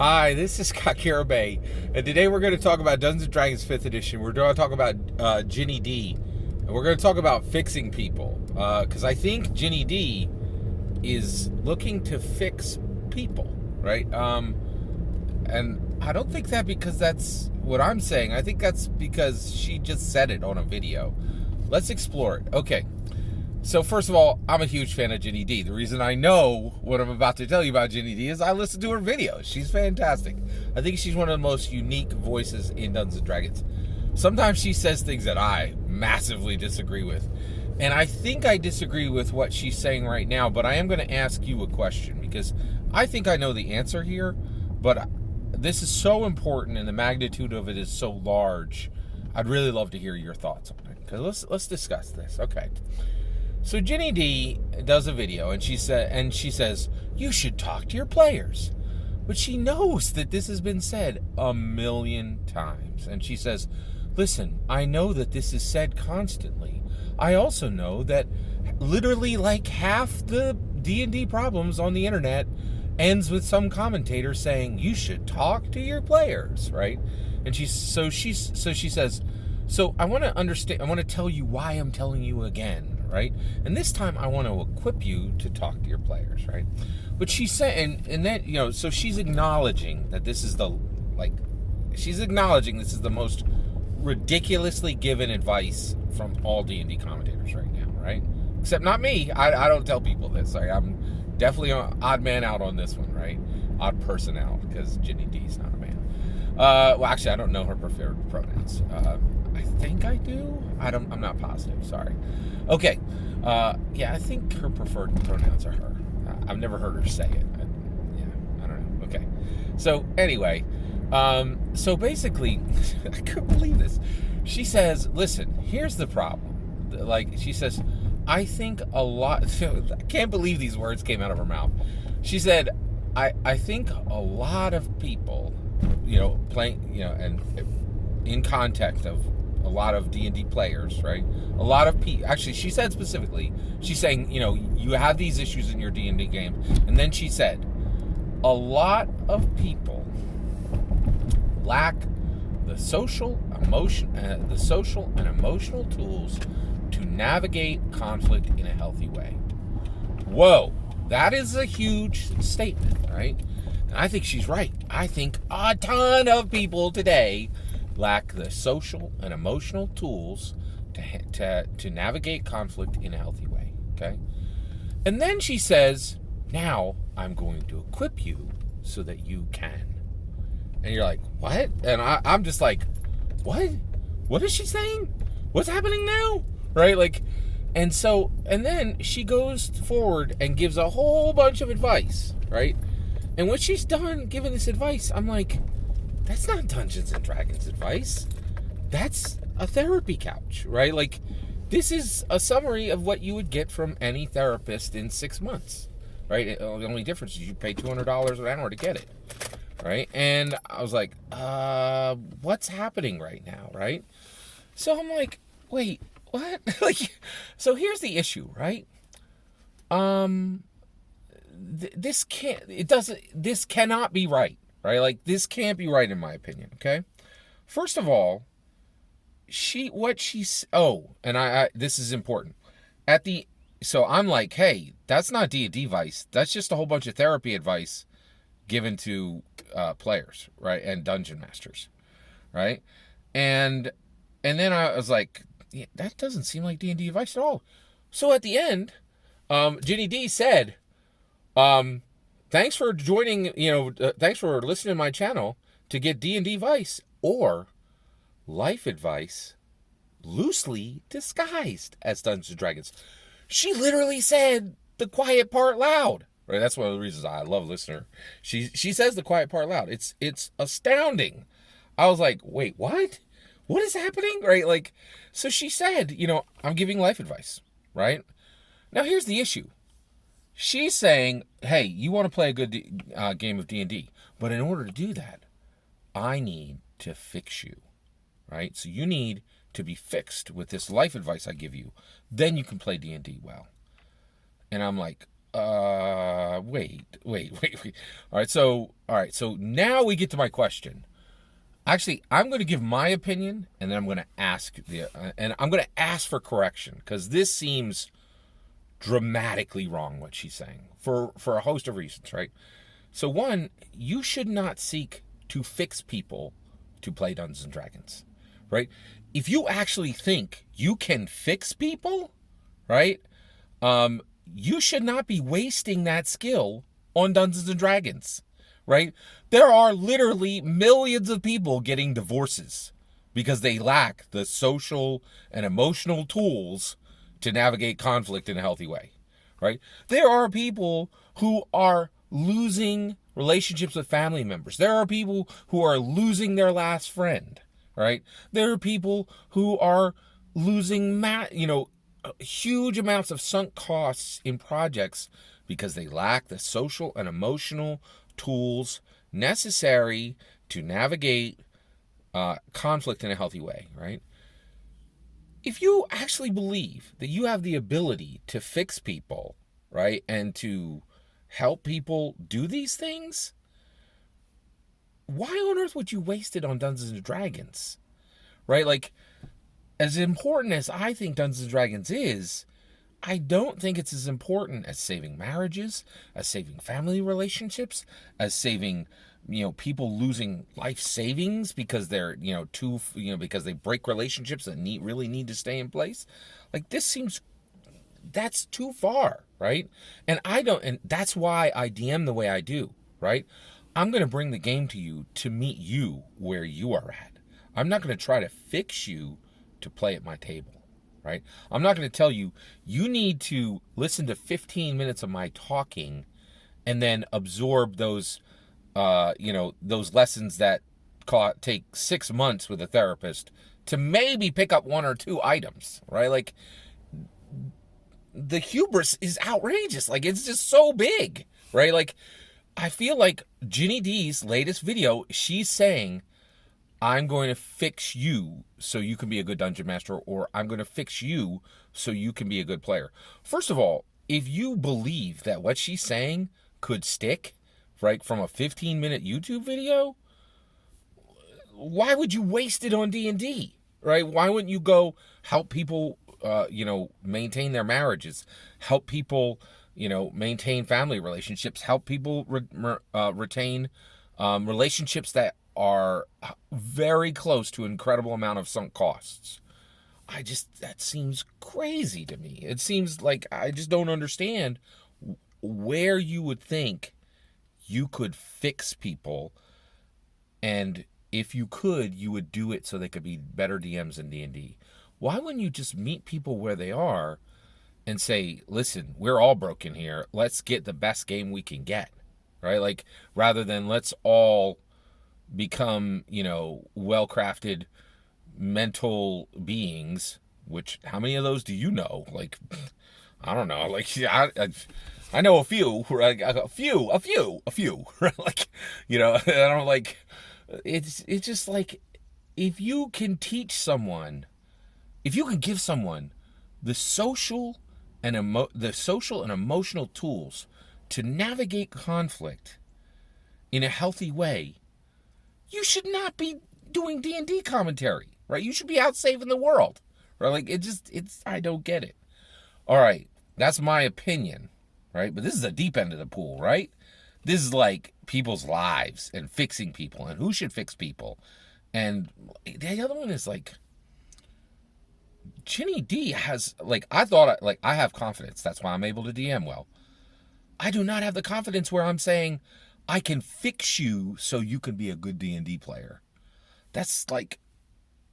Hi, this is Garibay, and today we're going to talk about Dungeons & Dragons 5th Edition. We're going to talk about Ginny D, and we're going to talk about fixing people, because I think Ginny D is looking to fix people, right? And I don't think that because that's what I'm saying. I think that's because she just said it on a video. Let's explore it. Okay. So first of all, I'm a huge fan of Ginny D. The reason I know what I'm about to tell you about Ginny D is I listen to her videos. She's fantastic. I think she's one of the most unique voices in Dungeons & Dragons. Sometimes she says things that I massively disagree with. And I think I disagree with what she's saying right now, but I am going to ask you a question because I think I know the answer here, but this is so important and the magnitude of it is so large. I'd really love to hear your thoughts on it. Okay, let's discuss this. Okay. So Ginny D does a video and she says, you should talk to your players. But she knows that this has been said a million times. And she says, listen, I know that this is said constantly. I also know that literally like half the D&D problems on the internet ends with some commentator saying, you should talk to your players, right? And she says, so I want to understand, I want to tell you why I'm telling you again. Right? And this time I want to equip you to talk to your players, right? But she said, and then, so she's acknowledging that this is the most ridiculously given advice from all D&D commentators right now, right? Except not me. I don't tell people this. Right? I'm definitely an odd man out on this one, right? Odd person out, because Ginny D's not a man. Well, actually, I don't know her preferred pronouns. I think I do. I'm not positive. Sorry. Okay. Yeah, I think her preferred pronouns are her. I've never heard her say it. I don't know. Okay. So anyway, so basically, I couldn't believe this. She says, "Listen, here's the problem." Like she says, I think a lot. I can't believe these words came out of her mouth. She said, "I think a lot of people, playing, and in context of." A lot of D&D players, right? A lot of people. Actually, she said specifically, she's saying, you have these issues in your D&D game, and then she said, a lot of people lack the social and emotional tools to navigate conflict in a healthy way. Whoa, that is a huge statement, right? And I think she's right. I think a ton of people today lack the social and emotional tools to navigate conflict in a healthy way, okay? And then she says, now I'm going to equip you so that you can. And you're like, what? And I'm just like, what? What is she saying? What's happening now? Right? And then she goes forward and gives a whole bunch of advice, right? And when she's done giving this advice, I'm like, that's not Dungeons & Dragons advice. That's a therapy couch, right? This is a summary of what you would get from any therapist in 6 months, right? The only difference is you pay $200 an hour to get it, right? And I was like, what's happening right now, right? So I'm like, wait, what? So here's the issue, right? This cannot be right. Right? This can't be right in my opinion, okay? First of all, this is important. So I'm like, hey, that's not D&D advice. That's just a whole bunch of therapy advice given to players, right? And dungeon masters, right? And then I was like, yeah, that doesn't seem like D&D advice at all. So at the end, Ginny D said, thanks for joining, thanks for listening to my channel to get D&D advice or life advice loosely disguised as Dungeons & Dragons. She literally said the quiet part loud. Right? That's one of the reasons I love listener. She says the quiet part loud. It's astounding. I was like, wait, what? What is happening? Right? So she said, I'm giving life advice, right? Now here's the issue. She's saying, hey, you want to play a good game of D&D, but in order to do that, I need to fix you, right? So you need to be fixed with this life advice I give you. Then you can play D&D well. And I'm like, Wait. All right. So now we get to my question. Actually, I'm going to give my opinion, and then I'm going to ask and I'm going to ask for correction because this seems dramatically wrong what she's saying for a host of reasons, right? So one, you should not seek to fix people to play Dungeons and Dragons, right? If you actually think you can fix people, right? You should not be wasting that skill on Dungeons and Dragons, right? There are literally millions of people getting divorces because they lack the social and emotional tools to navigate conflict in a healthy way, right? There are people who are losing relationships with family members. There are people who are losing their last friend, right? There are people who are losing, huge amounts of sunk costs in projects because they lack the social and emotional tools necessary to navigate conflict in a healthy way, right? If you actually believe that you have the ability to fix people, right, and to help people do these things, why on earth would you waste it on Dungeons and Dragons, right? Like, as important as I think Dungeons and Dragons is, I don't think it's as important as saving marriages, as saving family relationships, as saving, people losing life savings because they're, because they break relationships that really need to stay in place. Like, that's too far, right? And that's why I DM the way I do, right? I'm going to bring the game to you to meet you where you are at. I'm not going to try to fix you to play at my table, right? I'm not going to tell you, you need to listen to 15 minutes of my talking and then absorb those lessons that take 6 months with a therapist to maybe pick up 1 or 2 items, right? Like, the hubris is outrageous. Like, it's just so big, right? Like, I feel like Ginny D's latest video, she's saying, I'm going to fix you so you can be a good dungeon master, or I'm going to fix you so you can be a good player. First of all, if you believe that what she's saying could stick, right, from a 15-minute YouTube video, why would you waste it on D&D, right? Why wouldn't you go help people, maintain their marriages, help people, maintain family relationships, help people retain relationships that are very close to an incredible amount of sunk costs? That seems crazy to me. It seems like I just don't understand where you would think you could fix people, and if you could, you would do it so they could be better DMs in D&D. Why wouldn't you just meet people where they are and say, listen, we're all broken here. Let's get the best game we can get, right? Like, rather than let's all become, well-crafted mental beings, which, how many of those do you know? Like, I don't know. Like, I know a few, right? A few, right? Like, I don't like, it's just like, if you can teach someone, if you can give someone the social and emotional tools to navigate conflict in a healthy way, you should not be doing D&D commentary, right? You should be out saving the world, right? Like, I don't get it. All right, that's my opinion, right? But this is the deep end of the pool, right? This is like people's lives and fixing people and who should fix people. And the other one is like, Ginny D has, like, I have confidence. That's why I'm able to DM well. I do not have the confidence where I'm saying, I can fix you so you can be a good D&D player. That's, like,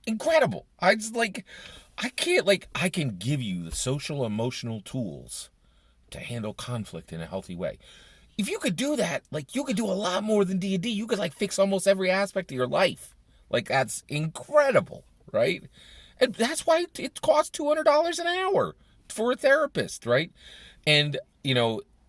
incredible. I can give you the social emotional tools to handle conflict in a healthy way. If you could do that, like, you could do a lot more than D&D. You could, like, fix almost every aspect of your life. Like, that's incredible, right? And that's why it costs $200 an hour for a therapist, right? And,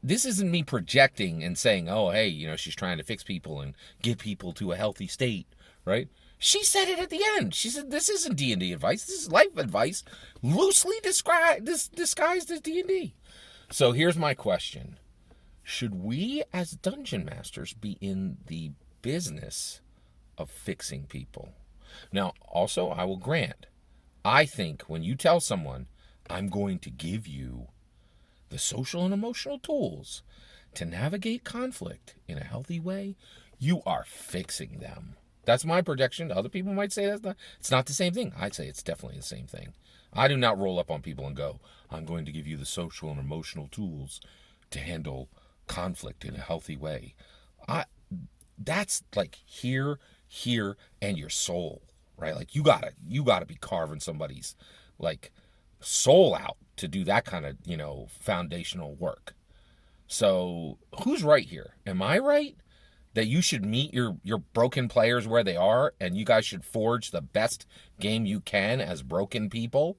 this isn't me projecting and saying, oh, hey, she's trying to fix people and get people to a healthy state, right? She said it at the end. She said, this isn't D&D advice. This is life advice, loosely disguised as D&D. So here's my question. Should we as dungeon masters be in the business of fixing people? Now, also, I will grant, I think when you tell someone, I'm going to give you the social and emotional tools to navigate conflict in a healthy way, you are fixing them. That's my projection. Other people might say it's not the same thing. I'd say it's definitely the same thing. I do not roll up on people and go, I'm going to give you the social and emotional tools to handle conflict in a healthy way. That's like here, and your soul, right? Like you gotta be carving somebody's like soul out to do that kind of, foundational work. So who's right here? Am I right that you should meet your broken players where they are and you guys should forge the best game you can as broken people?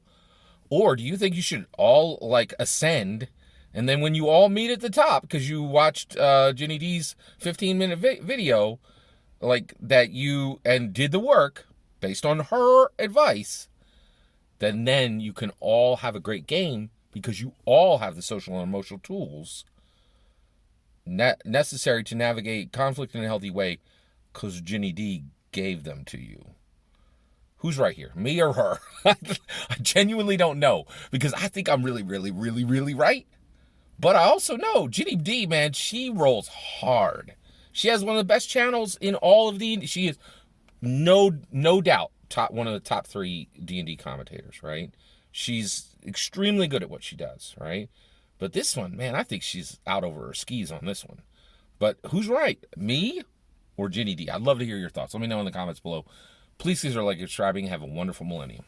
Or do you think you should all like ascend, and then when you all meet at the top because you watched Ginny D's 15-minute video, like that you and did the work based on her advice, then you can all have a great game because you all have the social and emotional tools necessary to navigate conflict in a healthy way because Ginny D gave them to you. Who's right here, me or her? I genuinely don't know because I think I'm really, really, really, really right. But I also know Ginny D, man, she rolls hard. She has one of the best channels in all of D&D. She is no doubt one of the top 3 D&D commentators, right? She's extremely good at what she does, right? But this one, man, I think she's out over her skis on this one. But who's right, me or Ginny D? I'd love to hear your thoughts. Let me know in the comments below. Please consider like subscribing. Have a wonderful millennium.